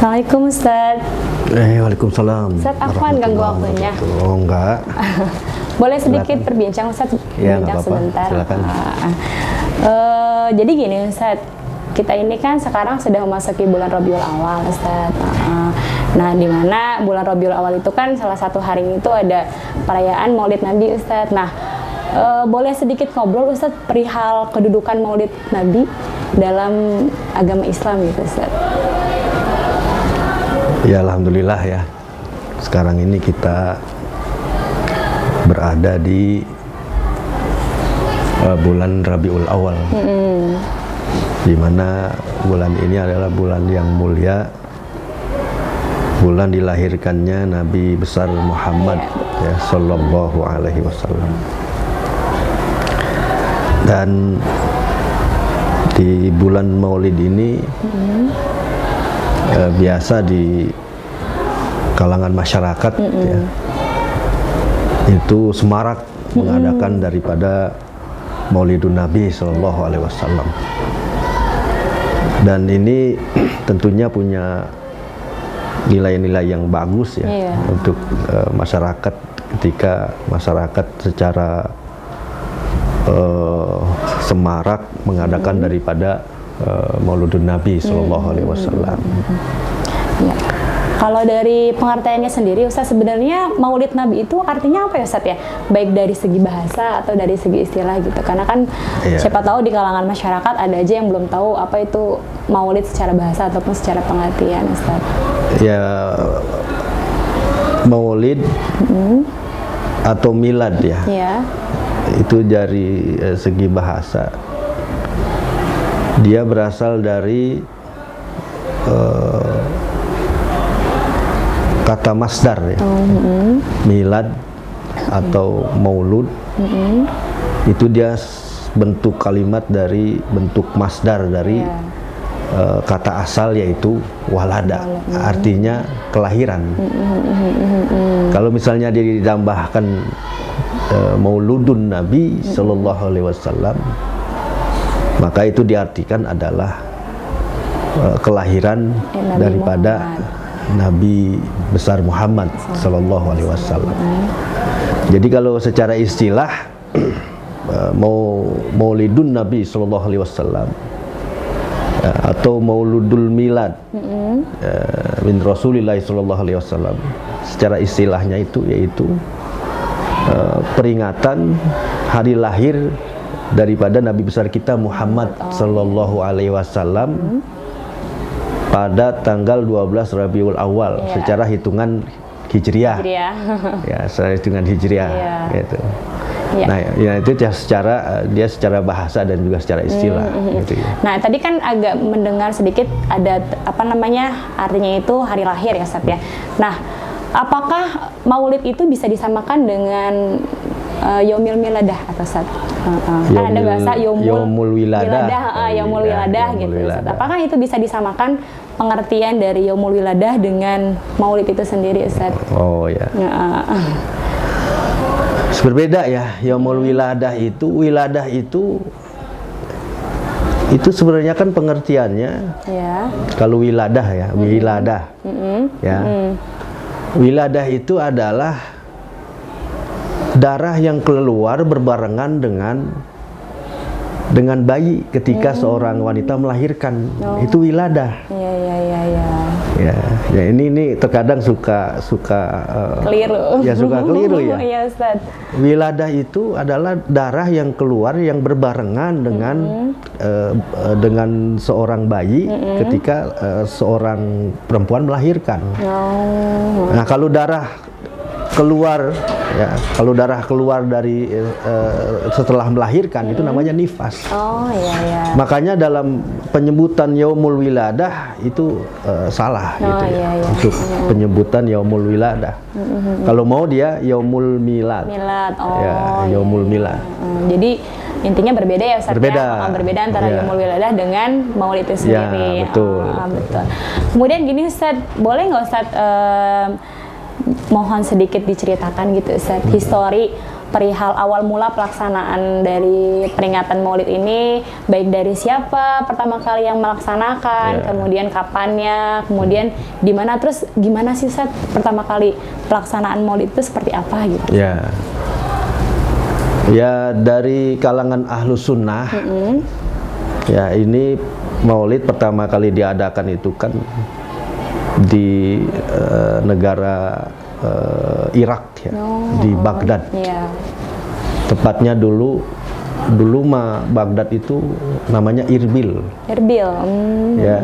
Assalamualaikum Ustaz. Waalaikumsalam. Ustaz, Afwan ganggu waktunya? Oh, enggak. Boleh sedikit berbincang Ustaz? Ya, berbincang sebentar. Silakan. Jadi gini Ustaz, kita ini kan sekarang sudah memasuki bulan Rabiul Awal Ustaz. Nah, di mana bulan Rabiul Awal itu kan salah satu hari itu ada perayaan Maulid Nabi Ustaz. Nah, boleh sedikit ngobrol Ustaz perihal kedudukan Maulid Nabi dalam agama Islam gitu Ustaz? Ya, alhamdulillah ya. Sekarang ini kita berada di bulan Rabiul Awal, di mana bulan ini adalah bulan yang mulia, bulan dilahirkannya Nabi besar Muhammad ya, Sallallahu Alaihi Wasallam. Dan di bulan Maulid ini biasa di kalangan masyarakat ya, itu semarak mengadakan daripada Maulidun Nabi Sallallahu Alaihi Wasallam. Dan ini tentunya punya nilai-nilai yang bagus ya untuk masyarakat, ketika masyarakat secara semarak mengadakan daripada Maulidun Nabi Sallallahu Alaihi Wasallam. Ya. Kalau dari pengertiannya sendiri Ustaz, sebenarnya Maulid Nabi itu artinya apa ya Ustaz ya? Baik dari segi bahasa atau dari segi istilah gitu. Karena kan siapa tahu di kalangan masyarakat ada aja yang belum tahu apa itu Maulid secara bahasa ataupun secara pengertian Ustaz. Ya, Maulid atau milad ya. Itu dari segi bahasa. Dia berasal dari kata masdar ya. Milad atau maulud itu dia bentuk kalimat dari bentuk masdar dari kata asal yaitu walada, artinya kelahiran. Kalau misalnya dia ditambahkan Mauludun Nabi Sallallahu Alaihi Wasallam, maka itu diartikan adalah kelahiran daripada Nabi besar Muhammad Sallallahu Alaihi Wasallam. Jadi kalau secara istilah Maulidun Nabi Sallallahu Alaihi Wasallam atau Mauludul Milad min Rasulillah Sallallahu Alaihi Wasallam, secara istilahnya itu yaitu peringatan hari lahir daripada Nabi besar kita Muhammad Sallallahu Alaihi Wasallam pada tanggal 12 Rabiul Awal secara hitungan Hijriah. Ya, secara hitungan Hijriah gitu. Nah, ya itu secara bahasa dan juga secara istilah gitu ya. Nah, tadi kan agak mendengar sedikit ada apa namanya artinya itu hari lahir ya Ustaz ya. Nah, apakah Maulid itu bisa disamakan dengan Yaumil Miladah atau Ustaz? Kan ada bahasa Yaumul Wiladah, Yaumul Wiladah gitu. Apakah itu bisa disamakan pengertian dari Yaumul Wiladah dengan Maulid itu sendiri Ustaz? Oh ya. Berbeda ya. Yaumul Wiladah itu sebenarnya kan pengertiannya kalau wiladah ya, wiladah. Wiladah itu adalah darah yang keluar berbarengan dengan bayi ketika seorang wanita melahirkan. Itu wiladah. Ya, ini terkadang suka keliru. Ya, suka keliru ya. Iya Ustaz. Wiladah itu adalah darah yang keluar yang berbarengan dengan seorang bayi ketika seorang perempuan melahirkan. Nah, kalau darah keluar dari setelah melahirkan itu namanya nifas. Makanya dalam penyebutan Yaumul Wiladah itu salah gitu ya. Untuk penyebutan Yaumul Wiladah. Kalau mau dia Yaumul Milad. Yaumul Milad. Jadi intinya berbeda ya Ustaz. Berbeda antara Yaumul Wiladah dengan Maulid itu sendiri. Betul. Kemudian gini Ustaz, boleh nggak Ustaz mohon sedikit diceritakan gitu Ustaz, histori perihal awal mula pelaksanaan dari peringatan Maulid ini, baik dari siapa pertama kali yang melaksanakan, kemudian kapannya, kemudian di mana, terus gimana sih Ustaz pertama kali pelaksanaan Maulid itu seperti apa gitu? Ya. Ya, dari kalangan Ahlus Sunnah, ya ini Maulid pertama kali diadakan itu kan di negara Irak ya, di Baghdad. Tepatnya dulu mah Baghdad itu namanya Irbil. Irbil. Ya.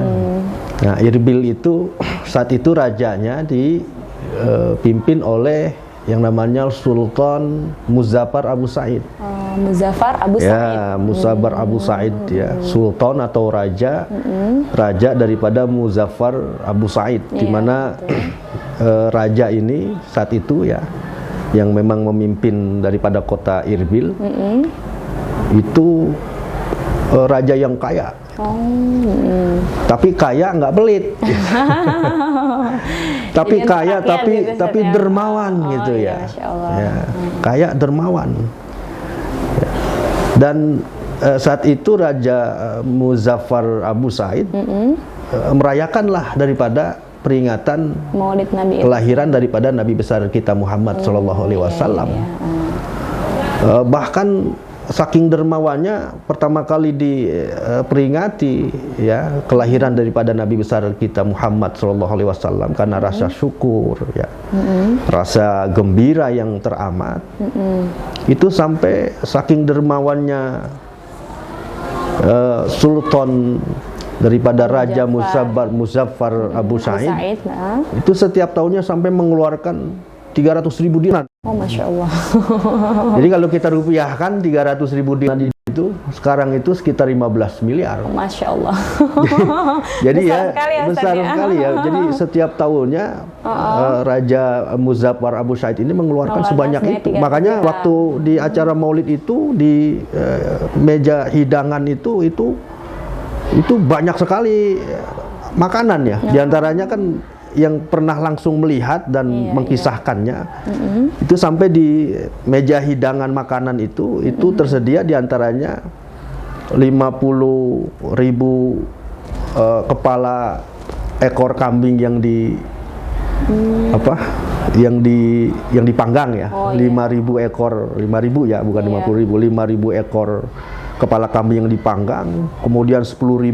Nah, Irbil itu saat itu rajanya dipimpin oleh yang namanya Sultan Muzaffar Abu Sa'id. Muzaffar Abu Sa'id. Ya, Muzaffar Abu Sa'id ya, sultan atau raja, raja daripada Muzaffar Abu Sa'id, di mana raja ini saat itu ya, yang memang memimpin daripada kota Irbil, itu raja yang kaya. Tapi kaya nggak pelit. Tapi kaya tapi dermawan gitu ya. Ya, kaya dermawan. Dan saat itu Raja Muzaffar Abu Sa'id merayakanlah daripada peringatan Maulid Nabi kelahiran daripada Nabi besar kita Muhammad Shallallahu Alaihi Wasallam. Bahkan saking dermawannya pertama kali diperingati ya kelahiran daripada Nabi besar kita Muhammad Shallallahu Alaihi Wasallam karena rasa syukur ya, rasa gembira yang teramat. Itu sampai saking dermawannya Sultan daripada Raja Muzaffar Abu Sa'id, itu setiap tahunnya sampai mengeluarkan 300.000 dinar. Oh, Masya Allah. Jadi kalau kita rupiahkan 300.000 dinar itu sekarang itu sekitar 15 miliar. Masya Allah. Jadi besar sekali ya. Jadi setiap tahunnya Raja Muzaffar Abu Sa'id ini mengeluarkan sebanyak itu. Makanya waktu di acara Maulid itu di meja hidangan itu banyak sekali makanan ya. Di antaranya kan yang pernah langsung melihat dan mengkisahkannya, itu sampai di meja hidangan makanan itu tersedia diantaranya 50.000 kepala ekor kambing yang yang dipanggang ya, 5.000 ekor, 5.000 ya, bukan 50.000, 5.000 ekor kepala kambing yang dipanggang, kemudian 10.000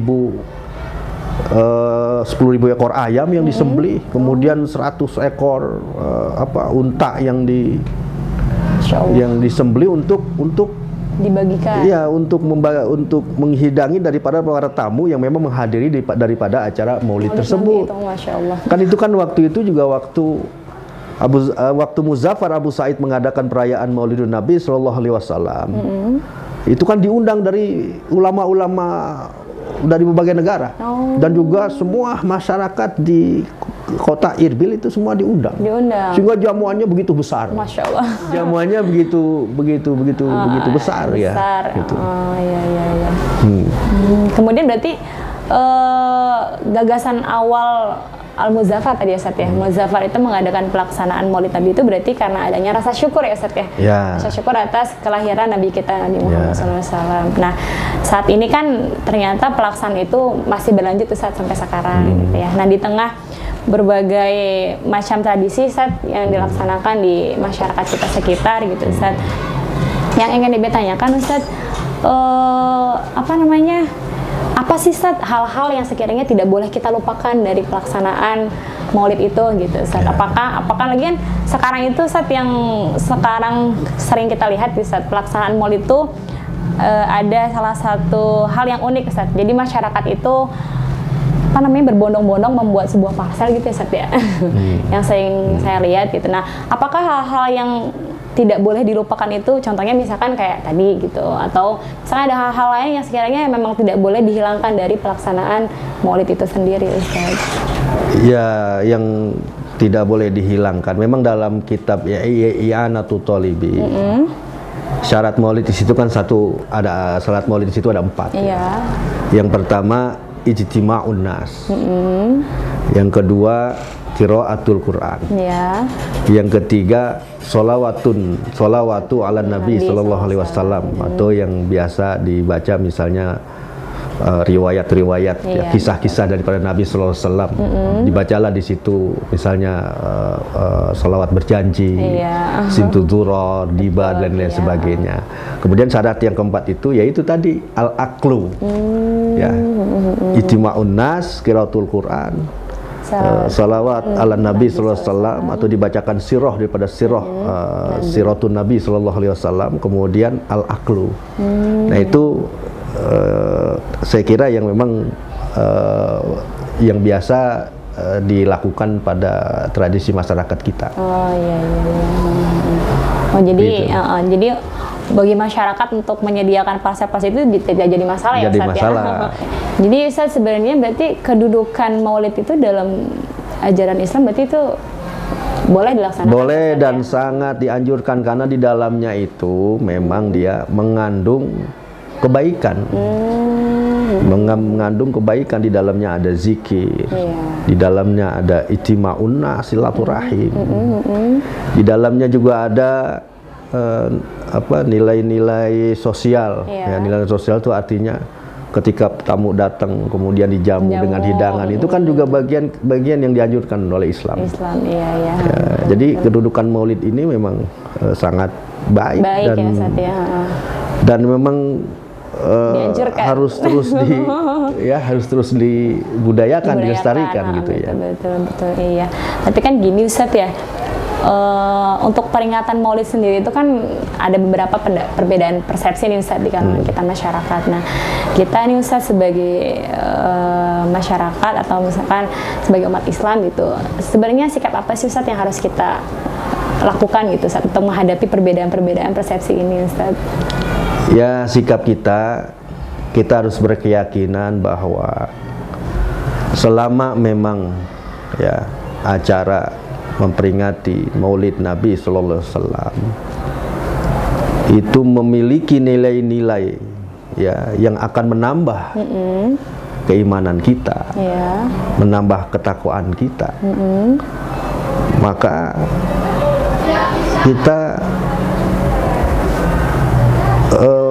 ekor ayam yang disembelih, kemudian 100 ekor unta yang disembelih untuk dibagikan. Iya, untuk menghidangi daripada para tamu yang memang menghadiri daripada acara Maulid tersebut. Masya Allah. Kan itu kan waktu itu juga waktu Muzaffar Abu Sa'id mengadakan perayaan Maulidun Nabi Sallallahu Alaihi Wasallam. Itu kan diundang dari ulama-ulama dari berbagai negara, dan juga semua masyarakat di kota Irbil itu semua diundang. Sehingga jamuannya begitu besar. Masya Allah. Jamuannya begitu besar ya. Gitu. Iya. Kemudian berarti gagasan awal Al-Muzaffar tadi ya Ustaz ya. Muzaffar itu mengadakan pelaksanaan Maulid Nabi itu berarti karena adanya rasa syukur ya Ustaz ya. Rasa syukur atas kelahiran Nabi kita Nabi Muhammad SAW. Nah, saat ini kan ternyata pelaksanaan itu masih berlanjut Ustaz sampai sekarang gitu ya. Nah, di tengah berbagai macam tradisi Ustaz yang dilaksanakan di masyarakat kita sekitar gitu Ustaz. Yang ingin ditanyakan Ustaz, apa sih Ustaz hal-hal yang sekiranya tidak boleh kita lupakan dari pelaksanaan Maulid itu gitu Ustaz? Apakah lagi kan sekarang itu Ustaz yang sekarang sering kita lihat di Ustaz pelaksanaan Maulid itu ada salah satu hal yang unik Ustaz. Jadi masyarakat itu berbondong-bondong membuat sebuah parsel gitu ya Ustaz ya. Yang saya lihat gitu. Nah, apakah hal-hal yang tidak boleh dilupakan itu, contohnya misalkan kayak tadi gitu, atau misalnya ada hal-hal lain yang sekiranya memang tidak boleh dihilangkan dari pelaksanaan Maulid itu sendiri Ustaz? Ya, yang tidak boleh dihilangkan memang dalam kitab I'anatul Thalibi. Syarat Maulid di situ kan ada salat Maulid di situ ada 4. Iya. Yang pertama ijtima'un nas. Yang kedua qiraatul Quran. Iya. Yang ketiga sholawatu ala Nabi sallallahu alaihi wasallam, atau yang biasa dibaca misalnya riwayat-riwayat, ya, kisah-kisah daripada Nabi sallallahu alaihi wasallam. Dibacalah di situ misalnya sholawat berjanji, sintuduro, diba, dan lain sebagainya. Kemudian syarat yang keempat itu yaitu tadi al-aqlu, ya, ijtima'un nas, qiraatul Quran, salawat ala Nabi sallallahu alaihi wasallam, atau dibacakan sirah daripada siratun Nabi sallallahu alaihi wasallam, kemudian al-aqlu. Nah itu saya kira yang memang yang biasa dilakukan pada tradisi masyarakat kita. Oh iya. Oh jadi gitu. Jadi bagi masyarakat untuk menyediakan pas-pas itu tidak jadi masalah ya Ustaz ya. Jadi Ustaz sebenarnya berarti kedudukan Maulid itu dalam ajaran Islam berarti itu boleh dilaksanakan? Boleh dan sangat dianjurkan, karena di dalamnya itu memang dia mengandung kebaikan. Mengandung kebaikan. Di dalamnya ada zikir, di dalamnya ada ijtima'un nas, silaturahim, di dalamnya juga ada nilai-nilai sosial. Ya, nilai sosial itu artinya ketika tamu datang kemudian dijamu dengan hidangan, itu kan juga bagian yang dianjurkan oleh Islam. Ya, jadi kedudukan Maulid ini memang sangat baik dan memang harus terus dibudayakan, dilestarikan gitu ya. Betul, iya. Tapi kan gini Ustaz ya, untuk peringatan Maulid sendiri itu kan ada beberapa perbedaan persepsi nih Ustaz di kalangan kita masyarakat. Nah, kita nih Ustaz sebagai masyarakat atau misalkan sebagai umat Islam gitu, sebenarnya sikap apa sih Ustaz yang harus kita lakukan gitu Ustaz untuk menghadapi perbedaan-perbedaan persepsi ini Ustaz? Ya, sikap kita harus berkeyakinan bahwa selama memang ya acara memperingati Maulid Nabi sallallahu alaihi wasallam itu memiliki nilai-nilai ya yang akan menambah keimanan kita, menambah ketakwaan kita, maka kita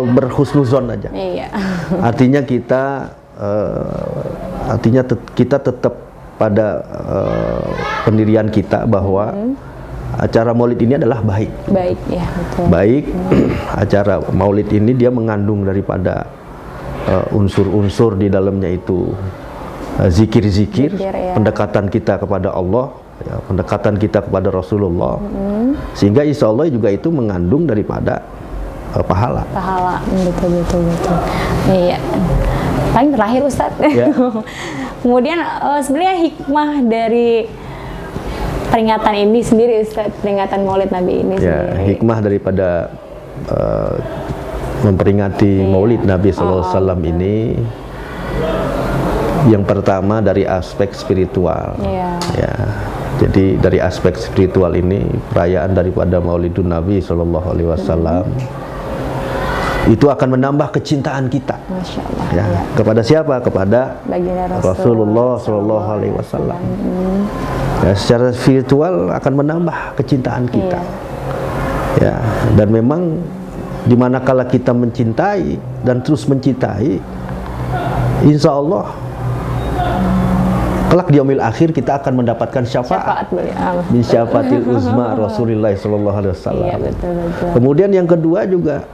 berhusnuzon aja. Artinya kita tetap pada pendirian kita bahwa acara Maulid ini adalah baik. Baik. Acara Maulid ini dia mengandung daripada unsur-unsur di dalamnya itu zikir-zikir, pendekatan kita kepada Allah, ya, pendekatan kita kepada Rasulullah, sehingga insya Allah juga itu mengandung daripada pahala. Betul. Iya. Paling terakhir Ustaz. Kemudian sebenarnya hikmah dari peringatan ini sendiri Ustaz, peringatan Maulid Nabi ini sendiri. Hikmah daripada memperingati Maulid Nabi SAW ini, yang pertama dari aspek spiritual. Ya. Jadi dari aspek spiritual ini, perayaan daripada Maulidun Nabi SAW itu akan menambah kecintaan kita. Masya Allah, ya. Kepada siapa? Kepada Rasulullah SAW. Ya, secara spiritual akan menambah kecintaan kita. Ya, dan memang dimanakala kita mencintai dan terus mencintai, insya Allah kelak di yaumil akhir kita akan mendapatkan syafaat min syafaatil uzma Rasulullah SAW. Kemudian yang kedua juga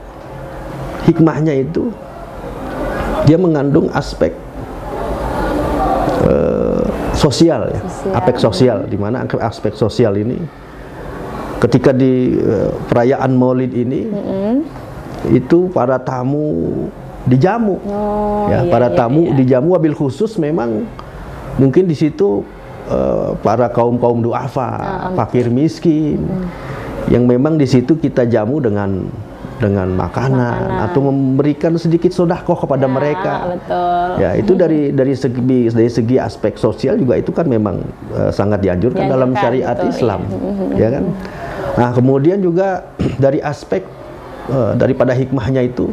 hikmahnya itu dia mengandung aspek sosial, ya. Aspek sosial, di mana aspek sosial ini ketika di perayaan Maulid ini itu para tamu dijamu, para tamu dijamu, wabil khusus memang mungkin di situ para kaum duafa, fakir miskin, yang memang di situ kita jamu dengan makanan atau memberikan sedikit sedekah kepada mereka. Betul. Ya, itu dari segi aspek sosial juga itu kan memang sangat dianjurkan dalam syariat Islam, ya kan? Nah, kemudian juga dari aspek daripada hikmahnya itu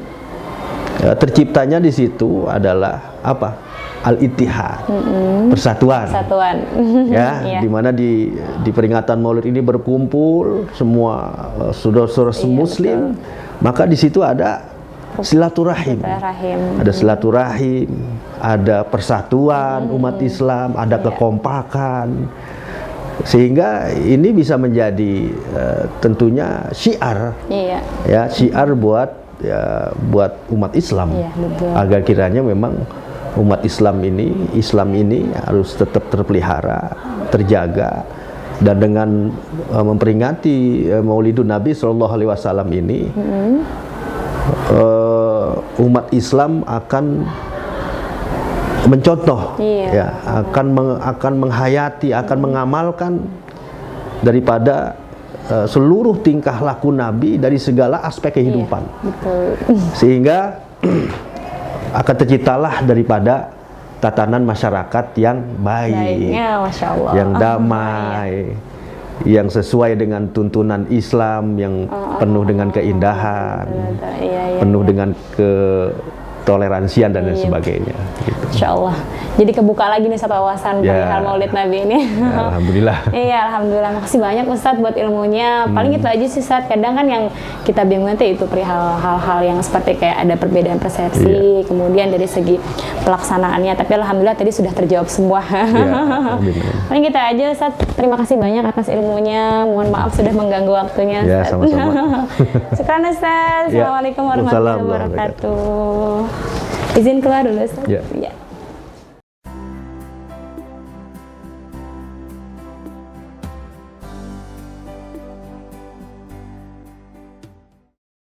terciptanya di situ adalah apa? al-ittihad, persatuan. Persatuan. Ya, Iya. di mana di peringatan Maulid ini berkumpul semua saudara-saudara Muslim, maka di situ ada silaturahim. Rahim. Ada silaturahim, ada persatuan umat Islam, ada kekompakan. Sehingga ini bisa menjadi tentunya syiar. Iya. Ya, syiar buat umat Islam. Iya, betul. Agar kiranya memang umat Islam ini harus tetap terpelihara, terjaga, dan dengan memperingati Maulidun Nabi Shallallahu Alaihi Wasallam ini, umat Islam akan mencontoh, Iya. ya, akan menghayati, akan mengamalkan daripada seluruh tingkah laku Nabi dari segala aspek kehidupan. Iya, betul. Sehingga akan terciptalah daripada tatanan masyarakat yang baik, Baiknya, Masya Allah. yang damai, yang sesuai dengan tuntunan Islam, yang penuh dengan keindahan, Iya, penuh dengan ketoleransian dan lain sebagainya. Gitu. Insya Allah. Jadi kebuka lagi nih satu wawasan Ya. perihal Maulid Nabi ini. Ya, alhamdulillah. Iya, alhamdulillah. Makasih banyak Ustadz buat ilmunya. Paling itu aja sih Ustadz. Kadang kan yang kita bingung itu perihal hal-hal yang seperti kayak ada perbedaan persepsi, kemudian dari segi pelaksanaannya. Tapi alhamdulillah tadi sudah terjawab semua. Alhamdulillah. Paling kita aja Ustadz. Terima kasih banyak atas ilmunya. Mohon maaf sudah mengganggu waktunya Ya, Ustadz. sama-sama. Syukran Ustadz. Ya. Assalamualaikum warahmatullahi Waalaikumsalam warahmatullahi wabarakatuh. Izin keluar dulu Ustadz. Ya. Ya.